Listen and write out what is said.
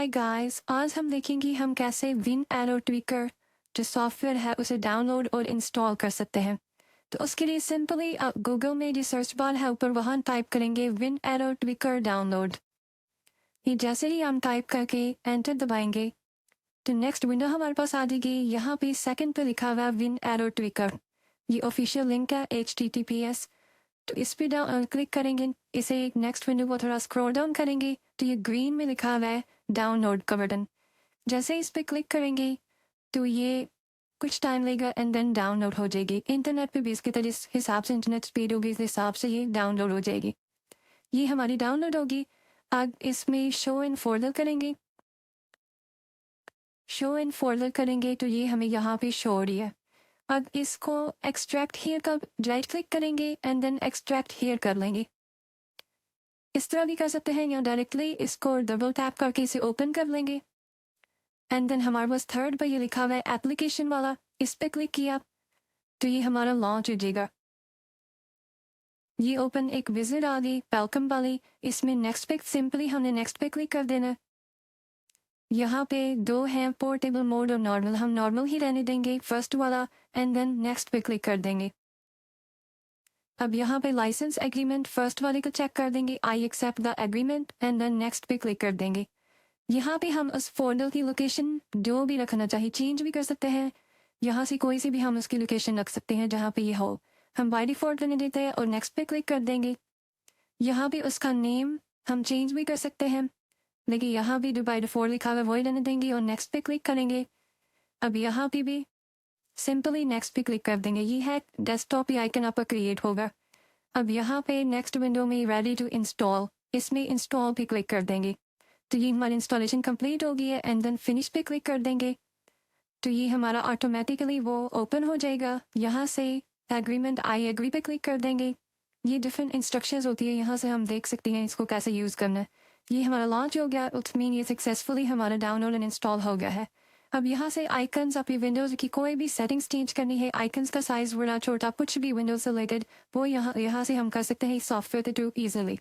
Hi guys, आज हम देखेंगे हम कैसे विन एरो ट्विकर जो सॉफ्टवेयर है उसे डाउनलोड और इंस्टॉल कर सकते हैं। तो उसके लिए सिंपली आप गूगल में जो सर्च बार है ऊपर वहाँ टाइप करेंगे विन एरो ट्विकर डाउनलोड। ये जैसे ही हम टाइप करके एंटर दबाएंगे तो नेक्स्ट विंडो हमारे पास आ जाएगी। यहाँ पे सेकंड पे लिखा हुआ है विन एरो ट्विकर। ये ऑफिशियल लिंक है HTTPS। तो इस पे डाउन क्लिक करेंगे। इसे एक नेक्स्ट विंडो को थोड़ा स्क्रॉल डाउन करेंगे तो ये ग्रीन में लिखा हुआ है डाउनलोड का बटन। जैसे इस पे क्लिक करेंगे तो ये कुछ टाइम लेगा एंड देन डाउनलोड हो जाएगी। इंटरनेट पे भी इसके तरह जिस हिसाब से इंटरनेट स्पीड होगी इस हिसाब से ये डाउनलोड हो जाएगी। ये हमारी डाउनलोड होगी। अब इसमें शो इन फोल्डर करेंगे। शो इन फोल्डर करेंगे तो ये हमें यहाँ पे शो हो रही है। अब इसको एक्सट्रैक्ट हियर का राइट क्लिक करेंगे एंड देन एक्सट्रैक्ट हियर कर लेंगे। इस तरह भी कर सकते हैं या डायरेक्टली इसको डबल टैप करके इसे ओपन कर लेंगे एंड देन हमारे पास थर्ड पर ये लिखा हुआ है एप्लीकेशन वाला। इस पर क्लिक किया तो ये हमारा लॉन्च हो जाएगा। ये ओपन एक विजिट आ गई वेलकम वाली। इसमें नेक्स्ट पे सिंपली हमने नेक्स्ट पे क्लिक कर देना। यहाँ पे दो हैं पोर्टेबल मोड और नॉर्मल। हम नॉर्मल ही रहने देंगे फर्स्ट वाला एंड देन नेक्स्ट पे क्लिक कर देंगे। अब यहाँ पे लाइसेंस एग्रीमेंट फर्स्ट वाले को चेक कर देंगे। I accept the agreement and then next पे क्लिक कर देंगे। यहाँ पे हम उस फोल्डर की लोकेशन जो भी रखना चाहिए चेंज भी कर सकते हैं। यहाँ से कोई सी भी हम उसकी लोकेशन रख सकते हैं जहाँ पे ये हो। हम बाय डिफॉल्ट रहने देते हैं और नेक्स्ट पे क्लिक कर देंगे। यहाँ पे उसका नेम हम चेंज भी कर सकते हैं लेकिन यहाँ भी जो बाय डिफॉल्ट लिखा हुआ है वही रहने देंगे और नेक्स्ट पे क्लिक करेंगे। अब यहाँ पे भी सिंपली नेक्स्ट पे क्लिक कर देंगे। ये है डेस्कटॉप ही आइकन आपका क्रिएट होगा। अब यहाँ पे नेक्स्ट विंडो में रेडी टू इंस्टॉल इसमें इंस्टॉल पे क्लिक कर देंगे तो ये हमारी इंस्टॉलेशन कंप्लीट हो गई है एंड देन फिनिश पे क्लिक कर देंगे तो ये हमारा ऑटोमेटिकली वो ओपन हो जाएगा। यहाँ से एग्रीमेंट आई एग्री पे क्लिक कर देंगे। ये डिफरेंट इंस्ट्रक्शंस होती है, यहाँ से हम देख सकते हैं इसको कैसे यूज़ करना है। ये हमारा लॉन्च हो गया। उस मीन ये सक्सेसफुली हमारा डाउनलोड एंड इंस्टॉल हो गया है। अब यहाँ से आइकन्स अपनी विंडोज़ की कोई भी सेटिंग्स चेंज करनी है, आइकन्स का साइज़ बड़ा छोटा कुछ भी विंडोज़ से रिलेटेड वो यहाँ से हम कर सकते हैं इस सॉफ्टवेयर के थ्रू ईजिली।